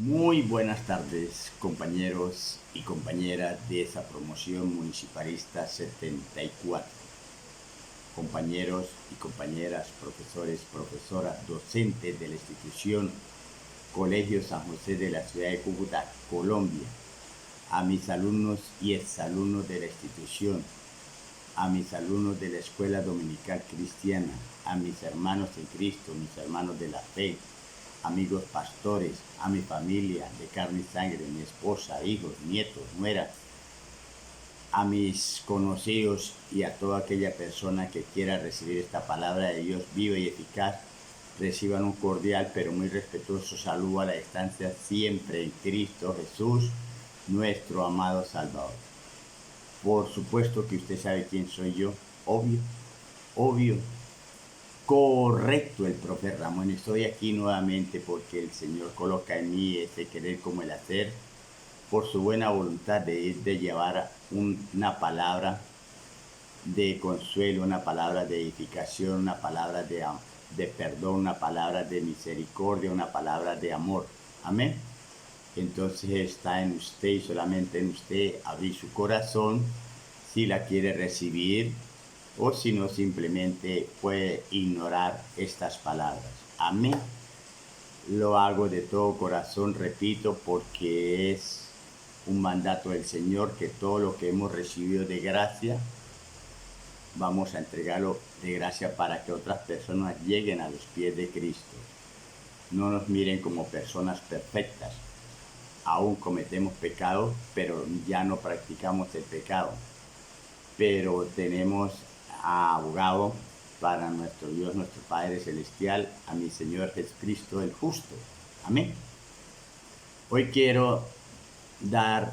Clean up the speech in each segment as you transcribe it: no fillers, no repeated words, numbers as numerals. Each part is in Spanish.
Muy buenas tardes, compañeros y compañeras de esa promoción municipalista 74. Compañeros y compañeras, profesores, profesoras, docentes de la institución Colegio San José de la ciudad de Cúcuta, Colombia, a mis alumnos y exalumnos de la institución, a mis alumnos de la Escuela Dominical Cristiana, a mis hermanos en Cristo, mis hermanos de la fe, amigos pastores, a mi familia de carne y sangre, mi esposa, hijos, nietos, nueras, a mis conocidos y a toda aquella persona que quiera recibir esta palabra de Dios viva y eficaz, reciban un cordial pero muy respetuoso saludo a la distancia siempre en Cristo Jesús, nuestro amado Salvador. Por supuesto que usted sabe quién soy yo, obvio. Correcto, el profe Ramón. Estoy aquí nuevamente porque el Señor coloca en mí ese querer como el hacer, por su buena voluntad de llevar una palabra de consuelo, una palabra de edificación, una palabra de perdón, una palabra de misericordia, una palabra de amor. Amén. Entonces está en usted y solamente en usted abrir su corazón si la quiere recibir, o si no, simplemente puede ignorar estas palabras. Amén. Lo hago de todo corazón, repito, porque es un mandato del Señor que todo lo que hemos recibido de gracia, vamos a entregarlo de gracia para que otras personas lleguen a los pies de Cristo. No nos miren como personas perfectas. Aún cometemos pecado, pero ya no practicamos el pecado. Pero tenemos a abogado para nuestro Dios, nuestro Padre Celestial, a mi Señor Jesucristo el justo. Amén. Hoy quiero dar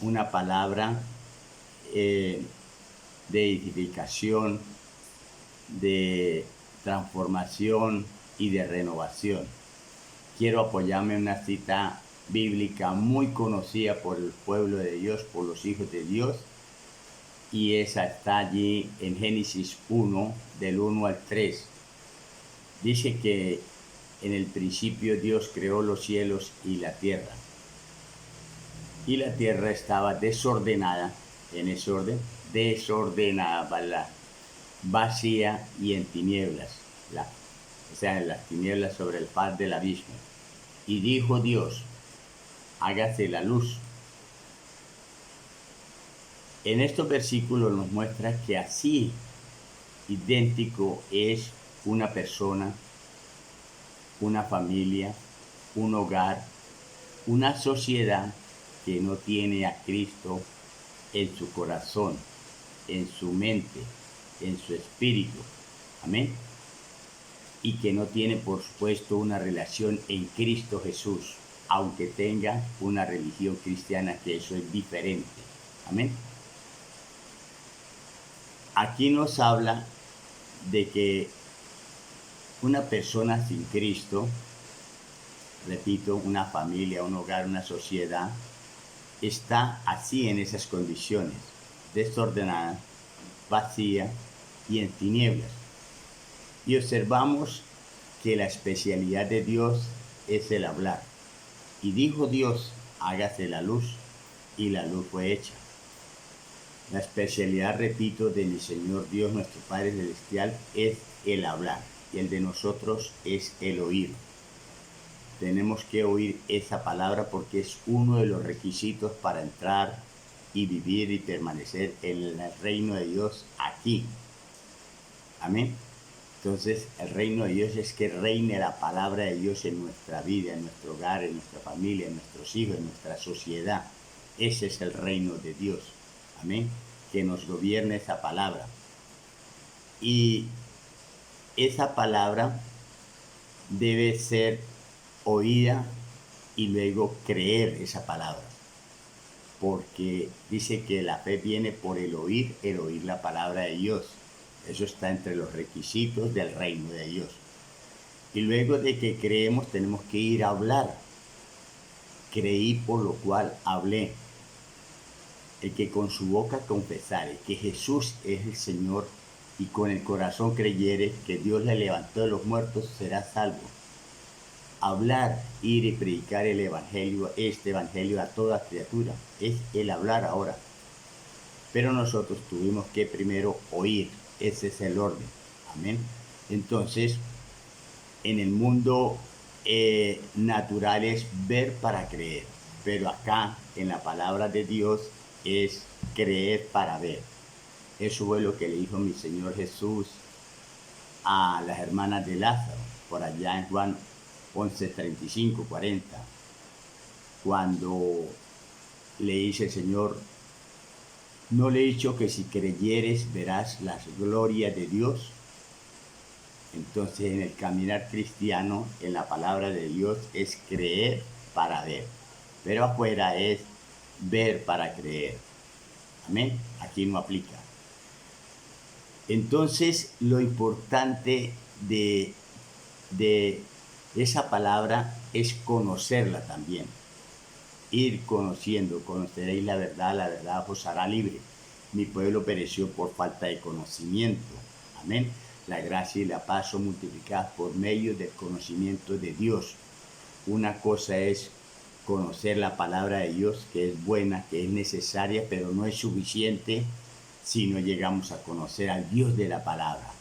una palabra de edificación, de transformación y de renovación. Quiero apoyarme en una cita bíblica muy conocida por el pueblo de Dios, por los hijos de Dios, y esa está allí en Génesis 1, del 1 al 3. Dice que en el principio Dios creó los cielos y la tierra. Y la tierra estaba desordenada, en ese orden, desordenada, vacía y en tinieblas, o sea, en las tinieblas sobre el faz del abismo. Y dijo Dios, hágase la luz. En estos versículos nos muestra que así idéntico es una persona, una familia, un hogar, una sociedad que no tiene a Cristo en su corazón, en su mente, en su espíritu. Amén. Y que no tiene, por supuesto, una relación en Cristo Jesús, aunque tenga una religión cristiana, que eso es diferente. Amén. Aquí nos habla de que una persona sin Cristo, repito, una familia, un hogar, una sociedad, está así en esas condiciones, desordenada, vacía y en tinieblas. Y observamos que la especialidad de Dios es el hablar. Y dijo Dios, hágase la luz, y la luz fue hecha. La especialidad, repito, de mi Señor Dios, nuestro Padre Celestial, es el hablar, y el de nosotros es el oír. Tenemos que oír esa palabra porque es uno de los requisitos para entrar y vivir y permanecer en el reino de Dios aquí. Amén. Entonces, el reino de Dios es que reine la palabra de Dios en nuestra vida, en nuestro hogar, en nuestra familia, en nuestros hijos, en nuestra sociedad. Ese es el reino de Dios. Amén. Que nos gobierne esa palabra. Y esa palabra debe ser oída y luego creer esa palabra. Porque dice que la fe viene por el oír la palabra de Dios. Eso está entre los requisitos del reino de Dios. Y luego de que creemos, tenemos que ir a hablar. Creí, por lo cual hablé. El que con su boca confesare que Jesús es el Señor y con el corazón creyere que Dios le levantó de los muertos, será salvo. hablar, ir y predicar el evangelio, este evangelio a toda criatura. Es el hablar ahora. Pero nosotros tuvimos que primero oír. Ese es el orden. Amén. Entonces, en el mundo natural es ver para creer. Pero acá, en la palabra de Dios, es creer para ver. Eso fue lo que le dijo mi Señor Jesús a las hermanas de Lázaro, por allá en Juan 11, 35, 40, cuando le dice el Señor, no le he dicho que si creyeres verás las glorias de Dios. Entonces, en el caminar cristiano, en la palabra de Dios, es creer para ver, pero afuera es ver para creer. Amén. Aquí no aplica. Entonces, lo importante de esa palabra es conocerla también. Ir conociendo, conoceréis la verdad os hará libre. Mi pueblo pereció por falta de conocimiento. Amén. La gracia y la paz son multiplicadas por medio del conocimiento de Dios. Una cosa es conocer la palabra de Dios, que es buena, que es necesaria, pero no es suficiente si no llegamos a conocer al Dios de la palabra.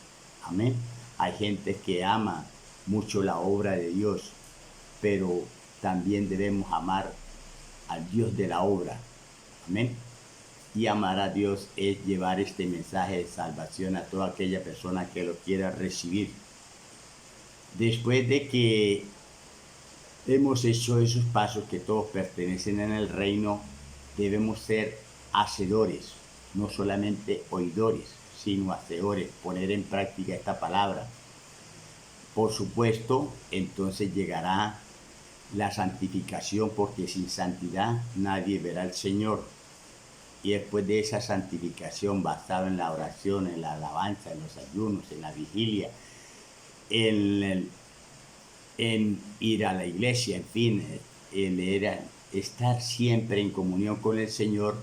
Amén. Hay gente que ama mucho la obra de Dios, pero también debemos amar al Dios de la obra. Amén. Y amar a Dios es llevar este mensaje de salvación a toda aquella persona que lo quiera recibir. Después de que hemos hecho esos pasos que todos pertenecen en el reino, debemos ser hacedores, no solamente oidores, sino hacedores, poner en práctica esta palabra. Por supuesto, entonces llegará la santificación, porque sin santidad nadie verá al Señor. Y después de esa santificación, basada en la oración, en la alabanza, en los ayunos, en la vigilia, en ir a la iglesia, en fin, estar siempre en comunión con el Señor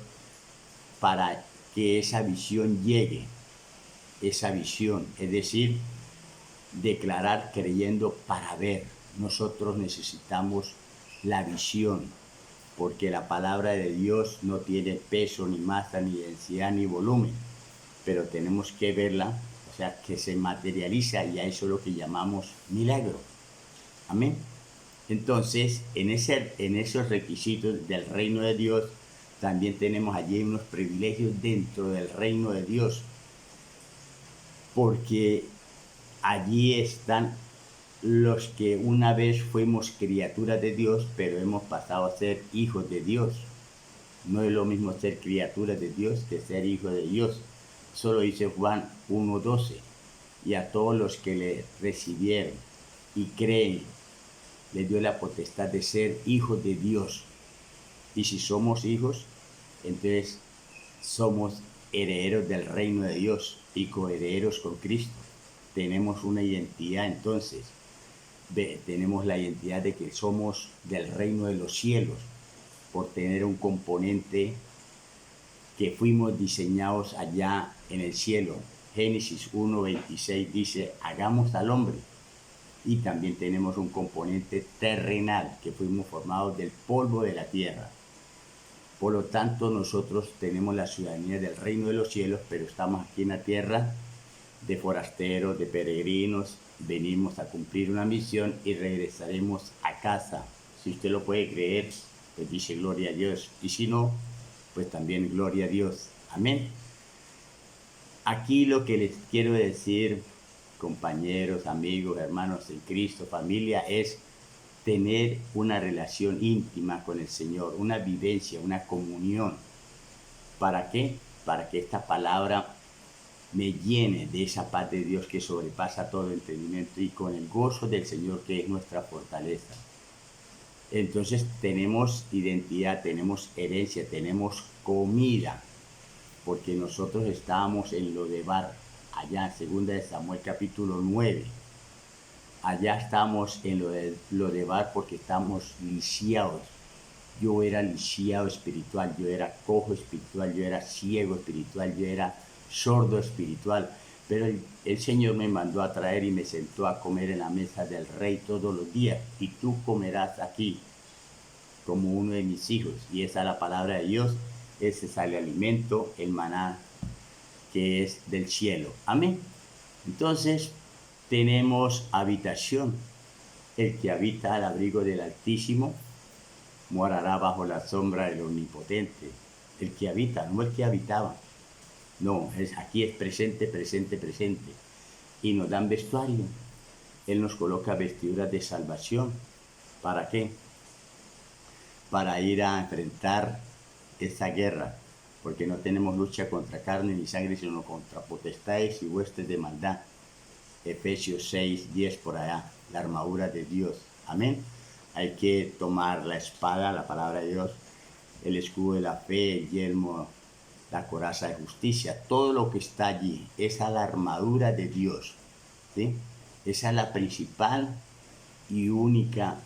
para que esa visión llegue, esa visión, es decir, declarar creyendo para ver. Nosotros necesitamos la visión, porque la palabra de Dios no tiene peso, ni masa, ni densidad, ni volumen, pero tenemos que verla, o sea, que se materializa, y a eso es lo que llamamos milagro. Amén. Entonces, en esos requisitos del reino de Dios, también tenemos allí unos privilegios dentro del reino de Dios, porque allí están los que una vez fuimos criaturas de Dios, pero hemos pasado a ser hijos de Dios. No es lo mismo ser criaturas de Dios que ser hijo de Dios. Solo dice Juan 1:12. Y a todos los que le recibieron y creen, les dio la potestad de ser hijos de Dios. Y si somos hijos, entonces somos herederos del reino de Dios y coherederos con Cristo. Tenemos una identidad entonces. Tenemos la identidad de que somos del reino de los cielos, por tener un componente que fuimos diseñados allá en el cielo. Génesis 1:26 dice, hagamos al hombre. Y también tenemos un componente terrenal, que fuimos formados del polvo de la tierra. Por lo tanto, nosotros tenemos la ciudadanía del reino de los cielos, pero estamos aquí en la tierra de forasteros, de peregrinos. Venimos a cumplir una misión y regresaremos a casa. Si usted lo puede creer, pues dice gloria a Dios. Y si no, pues también gloria a Dios. Amén. Aquí lo que les quiero decir, compañeros, amigos, hermanos en Cristo, familia, es tener una relación íntima con el Señor, una vivencia, una comunión. ¿Para qué? Para que esta palabra me llene de esa paz de Dios que sobrepasa todo entendimiento, y con el gozo del Señor, que es nuestra fortaleza. Entonces tenemos identidad, tenemos herencia, tenemos comida, porque nosotros estábamos en Lodebar, allá en 2 de Samuel capítulo 9. Allá estamos en Lodebar porque estamos lisiados. Yo era lisiado espiritual, yo era cojo espiritual, yo era ciego espiritual, yo era sordo espiritual, Pero el Señor me mandó a traer y me sentó a comer en la mesa del rey todos los días. Y tú comerás aquí como uno de mis hijos. Y esa es la palabra de Dios. Ese es el alimento, el maná que es del cielo. Amén. Entonces, tenemos habitación. El que habita al abrigo del Altísimo morará bajo la sombra del Omnipotente. El que habita, no el que habitaba. No, aquí es presente, presente, presente. Y nos dan vestuario. Él nos coloca vestiduras de salvación. ¿Para qué? Para ir a enfrentar esa guerra. Porque no tenemos lucha contra carne ni sangre, sino contra potestades y huestes de maldad. Efesios 6, 10 por allá. La armadura de Dios. Amén. Hay que tomar la espada, la palabra de Dios, el escudo de la fe, el yelmo, la coraza de justicia, todo lo que está allí, esa es la armadura de Dios, ¿sí? Esa es la principal y única,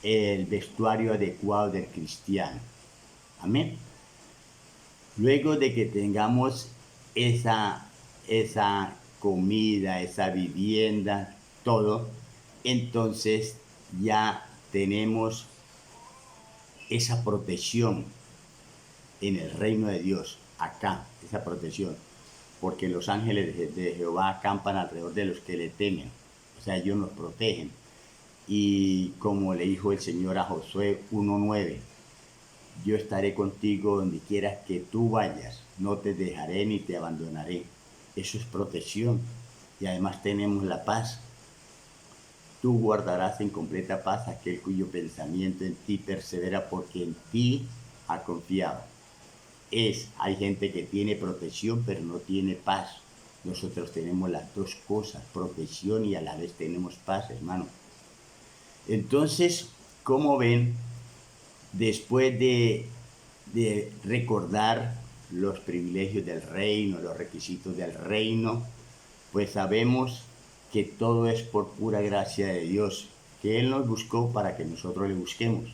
el vestuario adecuado del cristiano. Amén. Luego de que tengamos esa comida, esa vivienda, todo, entonces ya tenemos esa protección en el reino de Dios, acá, esa protección, porque los ángeles de Jehová acampan alrededor de los que le temen, o sea, ellos nos protegen. Y como le dijo el Señor a Josué 1:9, yo estaré contigo donde quieras que tú vayas, no te dejaré ni te abandonaré. Eso es protección. Y además tenemos la paz. Tú guardarás en completa paz aquel cuyo pensamiento en ti persevera, porque en ti ha confiado. Hay gente que tiene protección pero no tiene paz. Nosotros tenemos las dos cosas, protección y a la vez tenemos paz, hermano. Entonces, como ven, después de recordar los privilegios del reino, los requisitos del reino, pues sabemos que todo es por pura gracia de Dios, que Él nos buscó para que nosotros le busquemos.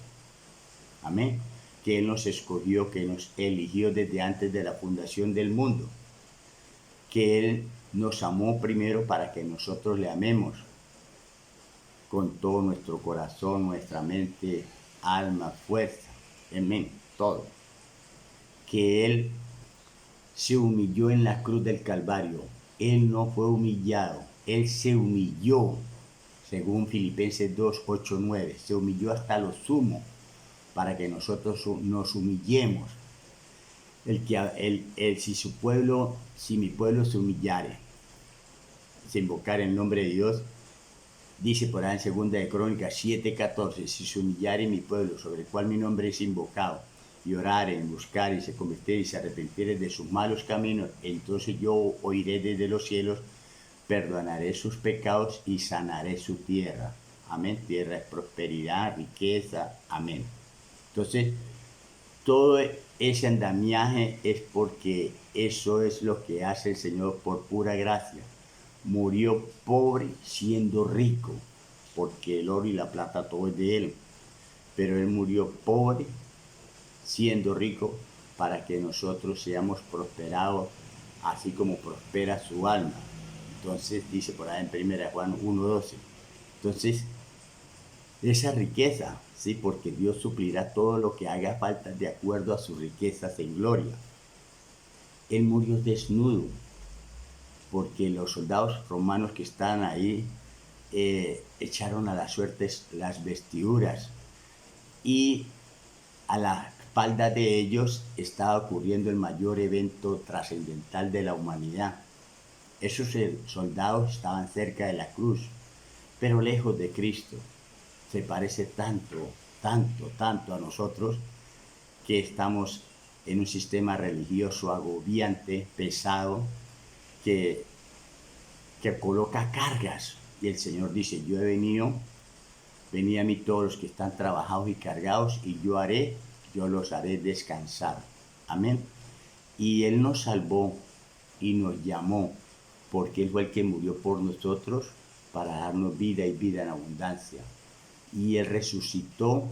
Amén. Que Él nos escogió, que nos eligió desde antes de la fundación del mundo. Que Él nos amó primero para que nosotros le amemos con todo nuestro corazón, nuestra mente, alma, fuerza. Amén. Todo. Que Él se humilló en la cruz del Calvario. Él no fue humillado. Él se humilló, según Filipenses 2, 8, 9. Se humilló hasta lo sumo para que nosotros nos humillemos. Si mi pueblo se humillare, se invocare el nombre de Dios, dice por ahí en 2 de Crónicas 7:14, si se humillare mi pueblo, sobre el cual mi nombre es invocado, y orare, buscar y se convirtiere y se arrepintiere de sus malos caminos, entonces yo oiré desde los cielos, perdonaré sus pecados y sanaré su tierra. Amén. Tierra es prosperidad, riqueza. Amén. Entonces, todo ese andamiaje es porque eso es lo que hace el Señor por pura gracia. Murió pobre siendo rico, porque el oro y la plata todo es de Él. Pero Él murió pobre siendo rico para que nosotros seamos prosperados, así como prospera su alma. Entonces dice por ahí en 1 Juan 1:12. Entonces, esa riqueza, sí, porque Dios suplirá todo lo que haga falta de acuerdo a sus riquezas en gloria. Él murió desnudo, porque los soldados romanos que estaban ahí echaron a la suerte las vestiduras, y a la espalda de ellos estaba ocurriendo el mayor evento trascendental de la humanidad. Esos soldados estaban cerca de la cruz, pero lejos de Cristo. Se parece tanto, tanto, tanto a nosotros, que estamos en un sistema religioso agobiante, pesado, que coloca cargas. Y el Señor dice, yo he venido, venid a mí todos los que están trabajados y cargados, y yo los haré descansar. Amén. Y Él nos salvó y nos llamó, porque Él fue el que murió por nosotros para darnos vida y vida en abundancia. Y Él resucitó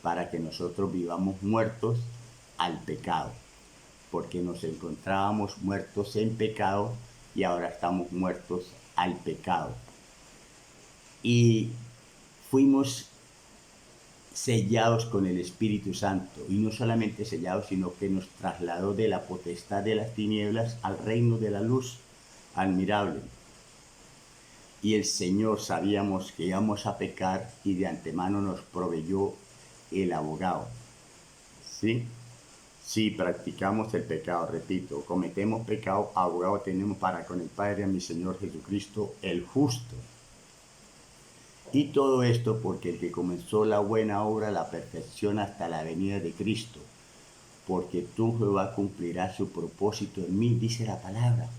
para que nosotros vivamos muertos al pecado, porque nos encontrábamos muertos en pecado y ahora estamos muertos al pecado. Y fuimos sellados con el Espíritu Santo, y no solamente sellados, sino que nos trasladó de la potestad de las tinieblas al reino de la luz admirable. Y el Señor, sabíamos que íbamos a pecar y de antemano nos proveyó el abogado. ¿Sí? Si practicamos el pecado, repito, cometemos pecado, abogado tenemos para con el Padre, a mi Señor Jesucristo, el justo. Y todo esto porque el que comenzó la buena obra la perfecciona hasta la venida de Cristo. Porque tú, Jehová, cumplirás su propósito en mí, dice la palabra.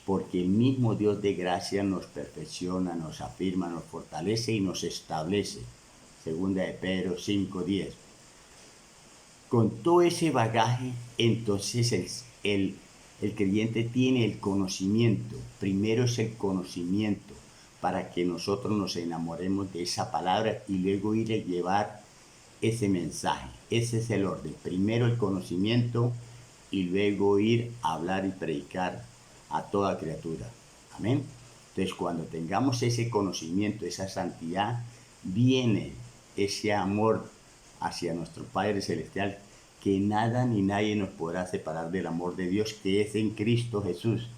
Porque el mismo Dios de gracia nos perfecciona, nos afirma, nos fortalece y nos establece. Segunda de Pedro 5:10. Con todo ese bagaje, entonces el creyente tiene el conocimiento. Primero es el conocimiento, para que nosotros nos enamoremos de esa palabra y luego ir a llevar ese mensaje. Ese es el orden. Primero el conocimiento y luego ir a hablar y predicar a toda criatura. Amén. Entonces, cuando tengamos ese conocimiento, esa santidad, viene ese amor hacia nuestro Padre Celestial, que nada ni nadie nos podrá separar del amor de Dios que es en Cristo Jesús.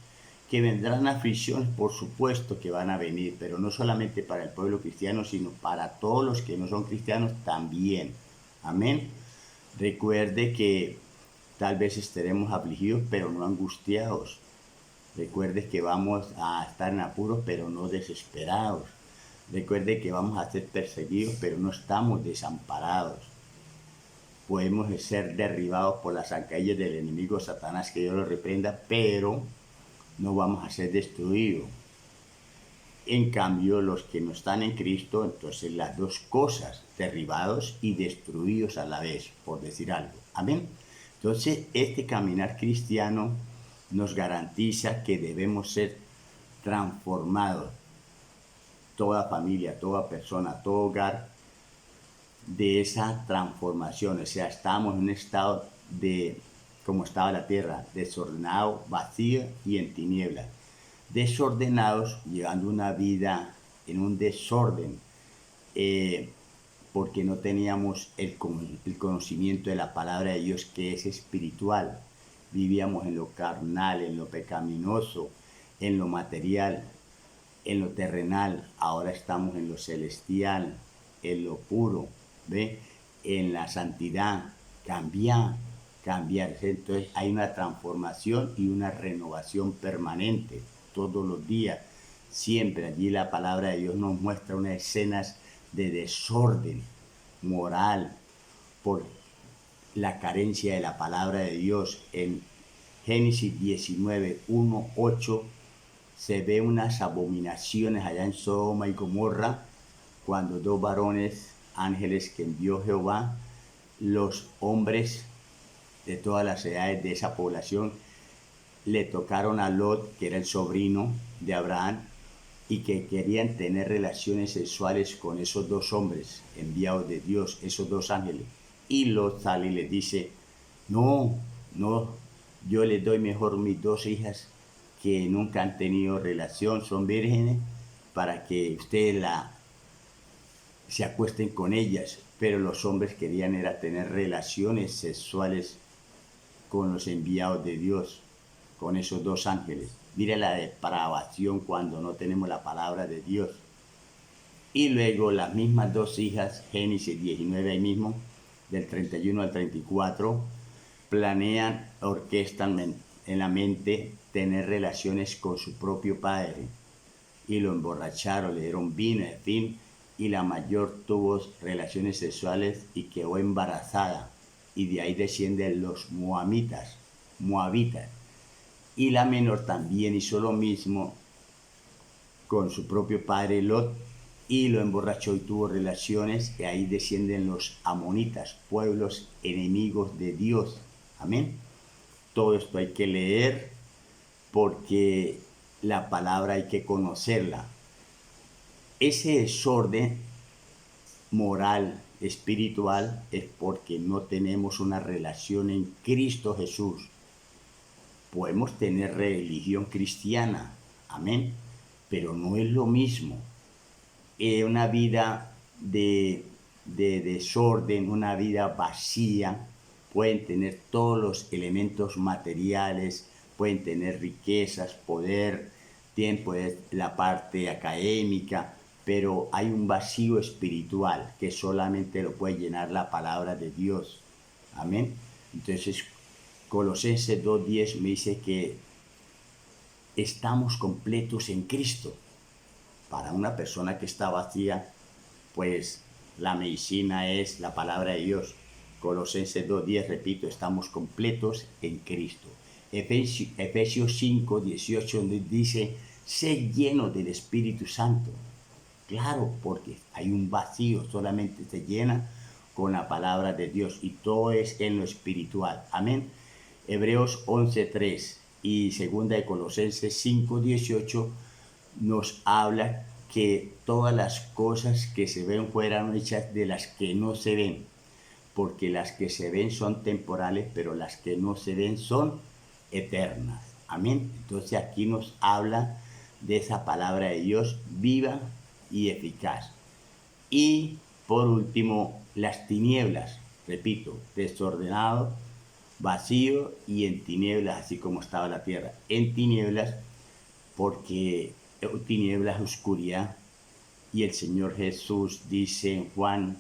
Que vendrán aflicciones, por supuesto que van a venir, pero no solamente para el pueblo cristiano, sino para todos los que no son cristianos también. Amén. Recuerde que tal vez estaremos afligidos, pero no angustiados. Recuerde que vamos a estar en apuros, pero no desesperados. Recuerde que vamos a ser perseguidos, pero no estamos desamparados. Podemos ser derribados por las zancadillas del enemigo Satanás, que Dios lo reprenda, pero no vamos a ser destruidos. En cambio, los que no están en Cristo, entonces las dos cosas, derribados y destruidos a la vez, por decir algo. Amén. Entonces, este caminar cristiano nos garantiza que debemos ser transformados, toda familia, toda persona, todo hogar, de esa transformación. O sea, estamos en un estado de, como estaba la tierra, desordenado, vacío y en tinieblas. Desordenados, llevando una vida en un desorden, porque no teníamos el conocimiento de la palabra de Dios, que es espiritual. Vivíamos en lo carnal, en lo pecaminoso, en lo material, en lo terrenal. Ahora estamos en lo celestial, en lo puro, ¿ve? En la santidad. Cambiar. Entonces hay una transformación y una renovación permanente todos los días. Siempre allí la palabra de Dios nos muestra unas escenas de desorden moral por la carencia de la palabra de Dios. En Génesis 19, 1, 8 se ve unas abominaciones allá en Sodoma y Gomorra, cuando dos varones ángeles que envió Jehová, los hombres de todas las edades de esa población, le tocaron a Lot, que era el sobrino de Abraham, y que querían tener relaciones sexuales con esos dos hombres enviados de Dios, esos dos ángeles. Y Lot sale y les dice, no, yo les doy mejor mis dos hijas que nunca han tenido relación, son vírgenes, para que ustedes se acuesten con ellas. Pero los hombres querían era tener relaciones sexuales con los enviados de Dios, con esos dos ángeles. Mire la depravación cuando no tenemos la palabra de Dios. Y luego las mismas dos hijas, Génesis 19 ahí mismo, del 31 al 34, planean, orquestan en la mente tener relaciones con su propio padre. Y lo emborracharon, le dieron vino, en fin, y la mayor tuvo relaciones sexuales y quedó embarazada. Y de ahí descienden los moabitas. Y la menor también hizo lo mismo con su propio padre Lot, y lo emborrachó y tuvo relaciones, y ahí descienden los amonitas, pueblos enemigos de Dios. Amén. Todo esto hay que leer, porque la palabra hay que conocerla. Ese desorden moral, espiritual, es porque no tenemos una relación en Cristo Jesús. podemos tener religión cristiana, amén, pero no es lo mismo. Una vida de desorden, una vida vacía, pueden tener todos los elementos materiales, pueden tener riquezas, poder, tienen poder la parte académica, pero hay un vacío espiritual que solamente lo puede llenar la palabra de Dios. Amén. Entonces, Colosenses 2:10 me dice que estamos completos en Cristo. Para una persona que está vacía, pues la medicina es la palabra de Dios. Colosenses 2:10, repito, estamos completos en Cristo. Efesios 5:18 dice, sé lleno del Espíritu Santo. Claro, porque hay un vacío, solamente se llena con la palabra de Dios y todo es en lo espiritual. Amén. Hebreos 11:3 y 2 de Colosenses 5:18 nos habla que todas las cosas que se ven fueron hechas de las que no se ven, porque las que se ven son temporales, pero las que no se ven son eternas. Amén. Entonces aquí nos habla de esa palabra de Dios viva y eficaz. Y por último, las tinieblas, repito, desordenado, vacío y en tinieblas, así como estaba la tierra. En tinieblas, porque tinieblas, oscuridad. Y el Señor Jesús dice en Juan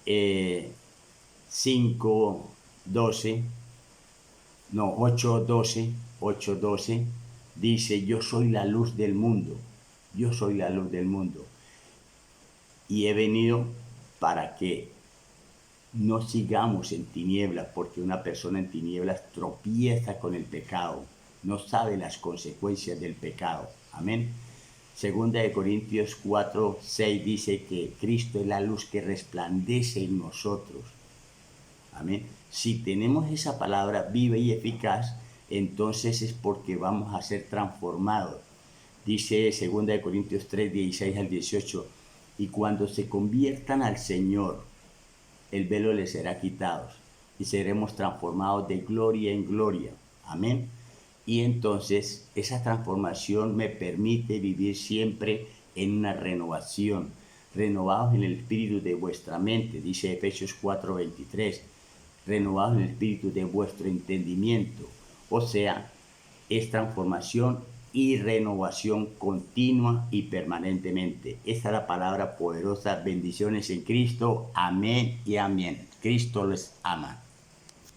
5:12, no, 8:12, dice, yo soy la luz del mundo, yo soy la luz del mundo. Y he venido para que no sigamos en tinieblas, porque una persona en tinieblas tropieza con el pecado, no sabe las consecuencias del pecado. Amén. Segunda de Corintios 4:6 dice que Cristo es la luz que resplandece en nosotros. Amén. Si tenemos esa palabra viva y eficaz, entonces es porque vamos a ser transformados. Dice 2 de Corintios 3:16 al 18, y cuando se conviertan al Señor, el velo les será quitado y seremos transformados de gloria en gloria. Amén. Y entonces esa transformación me permite vivir siempre en una renovación, renovados en el espíritu de vuestra mente, dice Efesios 4:23, renovados en el espíritu de vuestro entendimiento. O sea, es transformación y renovación continua y permanentemente. Esa es la palabra poderosa. Bendiciones en Cristo. Amén y amén. Cristo les ama.